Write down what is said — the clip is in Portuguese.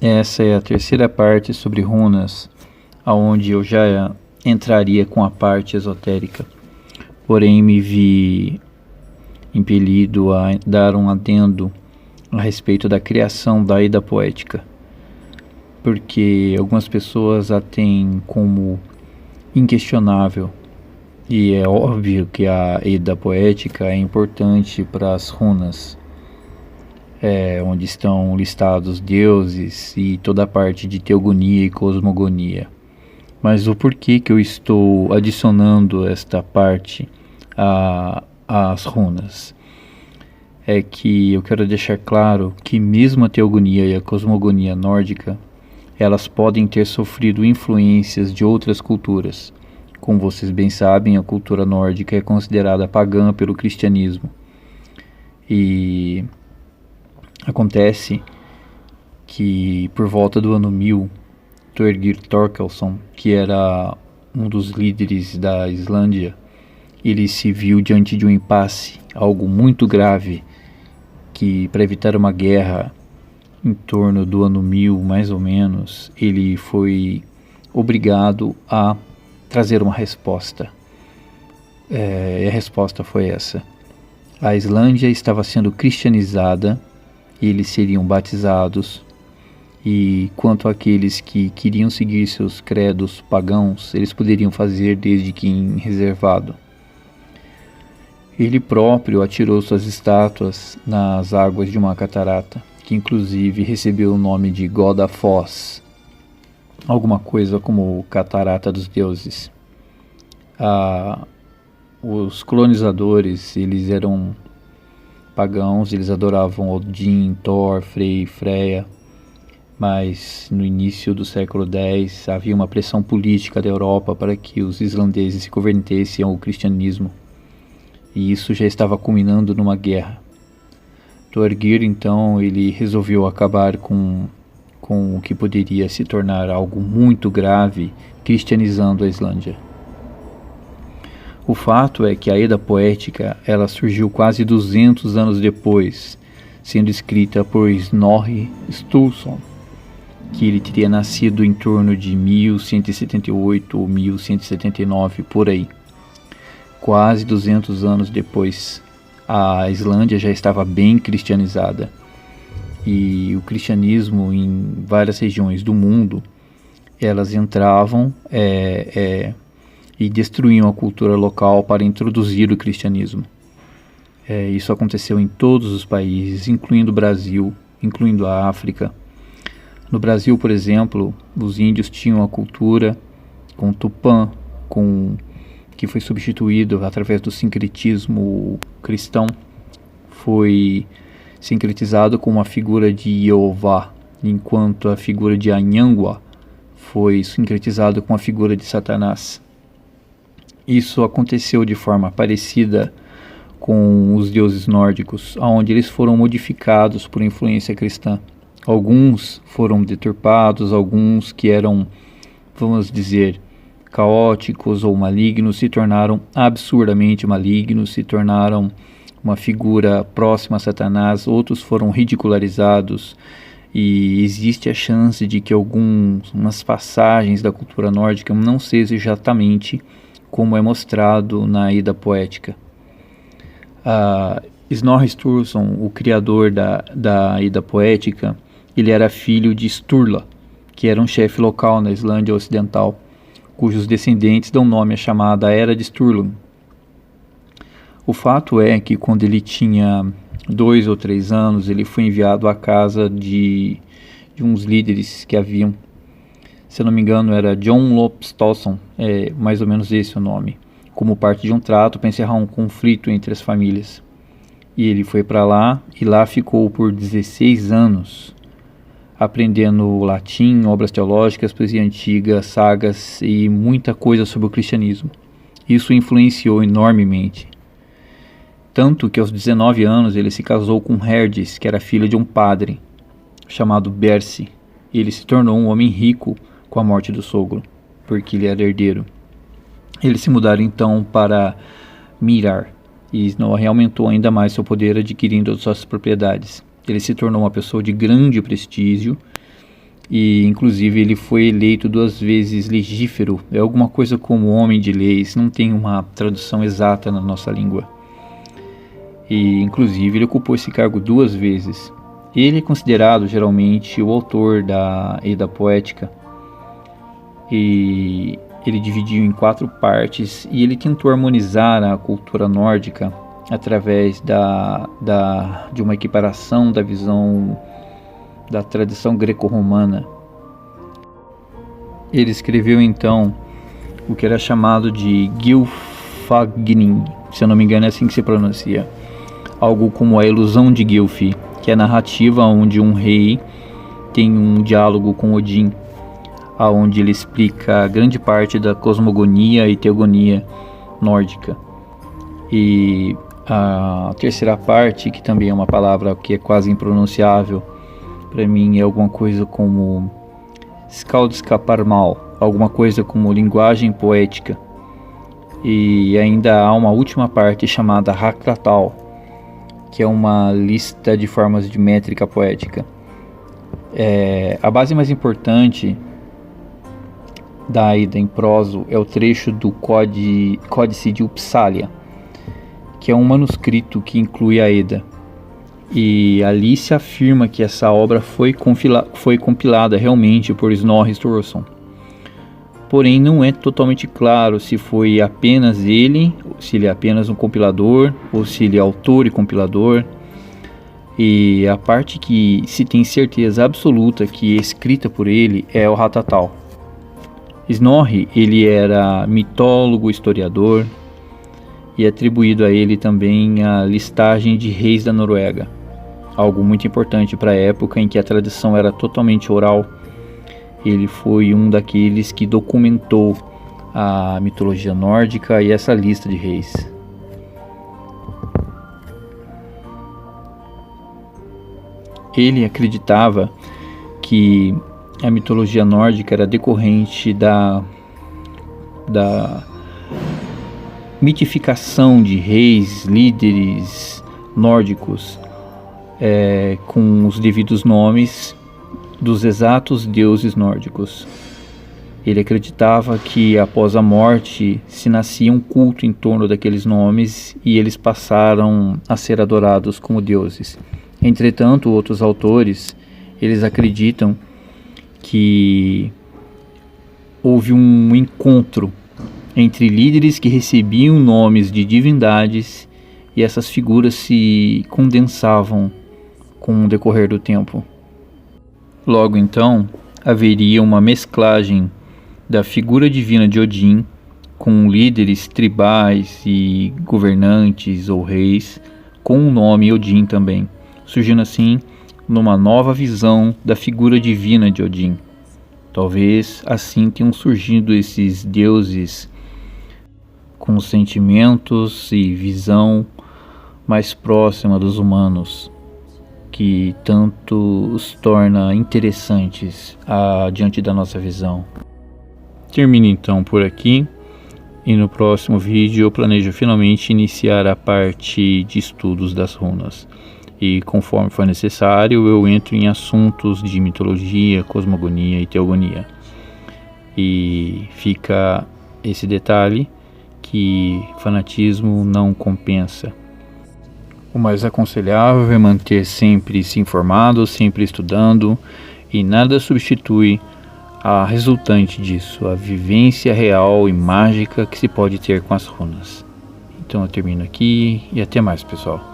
essa é a terceira parte sobre runas, aonde eu já entraria com a parte esotérica. Porém, me vi impelido a dar um adendo a respeito da criação da Edda Poética, porque algumas pessoas a têm como inquestionável, e é óbvio que a Edda Poética é importante para as runas, onde estão listados deuses e toda a parte de teogonia e cosmogonia. Mas o porquê que eu estou adicionando esta parte às runas é que eu quero deixar claro que mesmo a teogonia e a cosmogonia nórdica, elas podem ter sofrido influências de outras culturas. Como vocês bem sabem, a cultura nórdica é considerada pagã pelo cristianismo. E acontece que por volta do ano 1000, Thorgir Thorkelson, que era um dos líderes da Islândia, ele se viu diante de um impasse, algo muito grave, que para evitar uma guerra em torno do ano 1000, mais ou menos, ele foi obrigado a trazer uma resposta. E a resposta foi essa: a Islândia estava sendo cristianizada, eles seriam batizados, e quanto àqueles que queriam seguir seus credos pagãos, eles poderiam fazer desde que em reservado. Ele próprio atirou suas estátuas nas águas de uma catarata, que inclusive recebeu o nome de Godafoss, alguma coisa como Catarata dos Deuses. Os colonizadores, eles eram pagãos, eles adoravam Odin, Thor, Frey, Freya, mas no início do século X havia uma pressão política da Europa para que os islandeses se convertessem ao cristianismo, e isso já estava culminando numa guerra. Thorgir, então, ele resolveu acabar com o que poderia se tornar algo muito grave, cristianizando a Islândia. O fato é que a Edda Poética ela surgiu quase 200 anos depois, sendo escrita por Snorri Sturluson, que ele teria nascido em torno de 1178 ou 1179, por aí. Quase 200 anos depois, a Islândia já estava bem cristianizada, e o cristianismo em várias regiões do mundo, elas entravam e destruíam a cultura local para introduzir o cristianismo. Isso aconteceu em todos os países, incluindo o Brasil, incluindo a África. No Brasil, por exemplo, os índios tinham a cultura com Tupã, que foi substituído através do sincretismo cristão, foi sincretizado com uma figura de Jeová, enquanto a figura de Anhangwa foi sincretizado com a figura de Satanás. Isso aconteceu de forma parecida com os deuses nórdicos, onde eles foram modificados por influência cristã. Alguns foram deturpados, alguns que eram, vamos dizer, caóticos ou malignos, se tornaram absurdamente malignos, se tornaram uma figura próxima a Satanás, outros foram ridicularizados, e existe a chance de que algumas passagens da cultura nórdica não sejam exatamente como é mostrado na Edda Poética. Snorri Sturluson, o criador da Edda Poética, ele era filho de Sturla, que era um chefe local na Islândia Ocidental, cujos descendentes dão nome à chamada Era de Sturlun. O fato é que quando ele tinha 2 ou 3 anos, ele foi enviado à casa de uns líderes que haviam, se eu não me engano era John Lopstosson, mais ou menos esse o nome, como parte de um trato para encerrar um conflito entre as famílias. E ele foi para lá, e lá ficou por 16 anos, aprendendo latim, obras teológicas, poesia antiga, sagas e muita coisa sobre o cristianismo. Isso influenciou enormemente. Tanto que aos 19 anos ele se casou com Herdis, que era filho de um padre, chamado Bersi. E ele se tornou um homem rico com a morte do sogro, porque ele era herdeiro. Eles se mudaram então para Mirar, e Snorri aumentou ainda mais seu poder, adquirindo as suas propriedades. Ele se tornou uma pessoa de grande prestígio, e inclusive ele foi eleito 2 vezes legífero, é alguma coisa como homem de leis, não tem uma tradução exata na nossa língua. E inclusive ele ocupou esse cargo 2 vezes. Ele é considerado geralmente o autor da Edda Poética, e ele dividiu em 4 partes e ele tentou harmonizar a cultura nórdica através de uma equiparação da visão da tradição greco-romana. Ele escreveu então o que era chamado de Gylfaginning, se eu não me engano é assim que se pronuncia, algo como a ilusão de Gylfi, que é a narrativa onde um rei tem um diálogo com Odin, onde ele explica grande parte da cosmogonia e teogonia nórdica. E a terceira parte, que também é uma palavra que é quase impronunciável, para mim é alguma coisa como Skaldskaparmal, alguma coisa como linguagem poética. E ainda há uma última parte chamada Hakratal, que é uma lista de formas de métrica poética. A base mais importante da Edda em proso é o trecho do Códice de Uppsala, que é um manuscrito que inclui a Edda. E ali se afirma que essa obra foi compilada realmente por Snorri Sturluson. Porém, não é totalmente claro se foi apenas ele, se ele é apenas um compilador, ou se ele é autor e compilador. E a parte que se tem certeza absoluta que é escrita por ele é o Hatatal. Snorri, ele era mitólogo, historiador, e é atribuído a ele também a listagem de reis da Noruega, algo muito importante para a época em que a tradição era totalmente oral. Ele foi um daqueles que documentou a mitologia nórdica e essa lista de reis. Ele acreditava que a mitologia nórdica era decorrente da mitificação de reis, líderes nórdicos, com os devidos nomes dos exatos deuses nórdicos. Ele acreditava que após a morte se nascia um culto em torno daqueles nomes e eles passaram a ser adorados como deuses. Entretanto, outros autores, eles acreditam que houve um encontro entre líderes que recebiam nomes de divindades e essas figuras se condensavam com o decorrer do tempo. Logo então, haveria uma mesclagem da figura divina de Odin com líderes tribais e governantes ou reis com o nome Odin também, surgindo assim numa nova visão da figura divina de Odin. Talvez assim tenham surgido esses deuses com sentimentos e visão mais próxima dos humanos, que tanto os torna interessantes diante da nossa visão. Termino então por aqui, e no próximo vídeo eu planejo finalmente iniciar a parte de estudos das runas. E conforme for necessário, eu entro em assuntos de mitologia, cosmogonia e teogonia. E fica esse detalhe que fanatismo não compensa. O mais aconselhável é manter sempre se informado, sempre estudando, e nada substitui a resultante disso, a vivência real e mágica que se pode ter com as runas. Então eu termino aqui e até mais, pessoal.